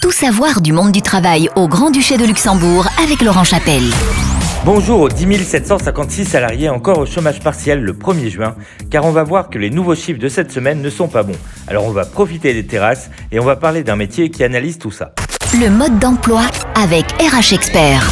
Tout savoir du monde du travail au Grand-Duché de Luxembourg avec Laurent Chapelle. Bonjour aux 10 756 salariés encore au chômage partiel le 1er juin, car on va voir que les nouveaux chiffres de cette semaine ne sont pas bons. Alors on va profiter des terrasses et on va parler d'un métier qui analyse tout ça. Le mode d'emploi avec RH Expert.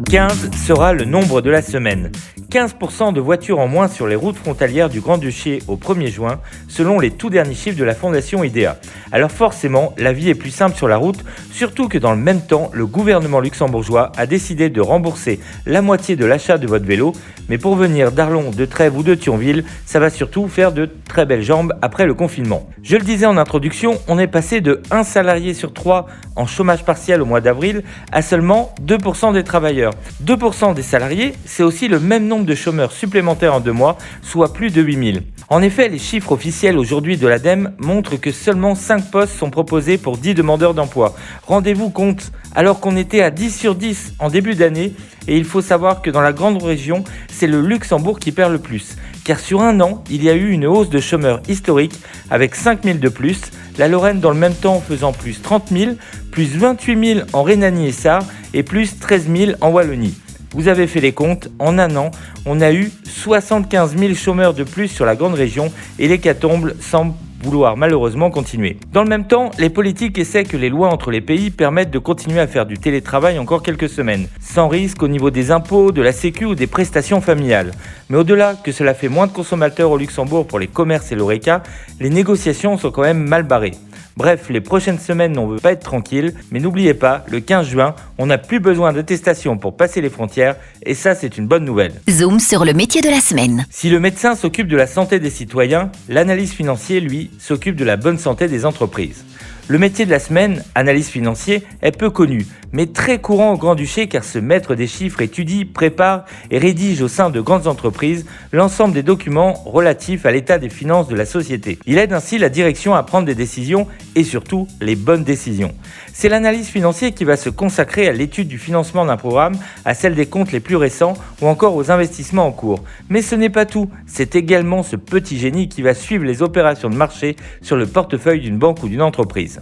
15 sera le nombre de la semaine. 15% de voitures en moins sur les routes frontalières du Grand-Duché au 1er juin, selon les tout derniers chiffres de la Fondation IDEA. Alors forcément, la vie est plus simple sur la route, surtout que dans le même temps, le gouvernement luxembourgeois a décidé de rembourser la moitié de l'achat de votre vélo. Mais pour venir d'Arlon, de Trèves ou de Thionville, ça va surtout faire de très belles jambes après le confinement. Je le disais en introduction, on est passé de 1 salarié sur 3 en chômage partiel au mois d'avril à seulement 2% des travailleurs. 2% des salariés, c'est aussi le même nombre de chômeurs supplémentaires en 2 mois, soit plus de 8000. En effet, les chiffres officiels aujourd'hui de l'ADEME montrent que seulement 5 postes sont proposés pour 10 demandeurs d'emploi. Rendez-vous compte, alors qu'on était à 10 sur 10 en début d'année, et il faut savoir que dans la grande région, c'est le Luxembourg qui perd le plus. Car sur un an, il y a eu une hausse de chômeurs historique avec 5000 de plus, la Lorraine dans le même temps faisant plus 30 000, plus 28 000 en Rhénanie et Sarre et plus 13 000 en Wallonie. Vous avez fait les comptes, en un an, on a eu 75 000 chômeurs de plus sur la grande région et l'hécatombe semble vouloir malheureusement continuer. Dans le même temps, les politiques essaient que les lois entre les pays permettent de continuer à faire du télétravail encore quelques semaines, sans risque au niveau des impôts, de la sécu ou des prestations familiales. Mais au-delà que cela fait moins de consommateurs au Luxembourg pour les commerces et l'Horeca, les négociations sont quand même mal barrées. Bref, les prochaines semaines, on ne veut pas être tranquille, mais n'oubliez pas, le 15 juin, on n'a plus besoin d'attestation pour passer les frontières, et ça, c'est une bonne nouvelle. Zoom sur le métier de la semaine. Si le médecin s'occupe de la santé des citoyens, l'analyste financier, lui, s'occupe de la bonne santé des entreprises. Le métier de la semaine, analyse financier, est peu connu, mais très courant au Grand-Duché car ce maître des chiffres étudie, prépare et rédige au sein de grandes entreprises l'ensemble des documents relatifs à l'état des finances de la société. Il aide ainsi la direction à prendre des décisions et surtout les bonnes décisions. C'est l'analyse financier qui va se consacrer à l'étude du financement d'un programme, à celle des comptes les plus récents ou encore aux investissements en cours. Mais ce n'est pas tout, c'est également ce petit génie qui va suivre les opérations de marché sur le portefeuille d'une banque ou d'une entreprise.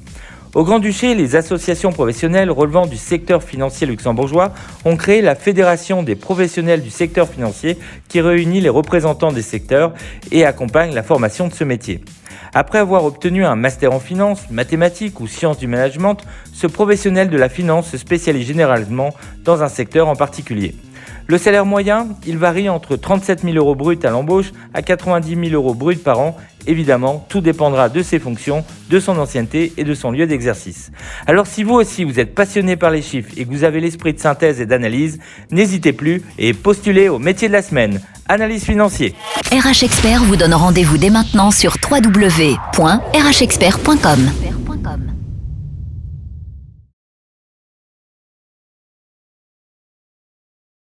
Au Grand-Duché, les associations professionnelles relevant du secteur financier luxembourgeois ont créé la Fédération des professionnels du secteur financier qui réunit les représentants des secteurs et accompagne la formation de ce métier. Après avoir obtenu un master en finance, mathématiques ou sciences du management, ce professionnel de la finance se spécialise généralement dans un secteur en particulier. Le salaire moyen, il varie entre 37 000 € bruts à l'embauche à 90 000 € bruts par an. Évidemment, tout dépendra de ses fonctions, de son ancienneté et de son lieu d'exercice. Alors si vous aussi vous êtes passionné par les chiffres et que vous avez l'esprit de synthèse et d'analyse, n'hésitez plus et postulez au métier de la semaine, analyse financier. RH Expert vous donne rendez-vous dès maintenant sur www.rhexpert.com.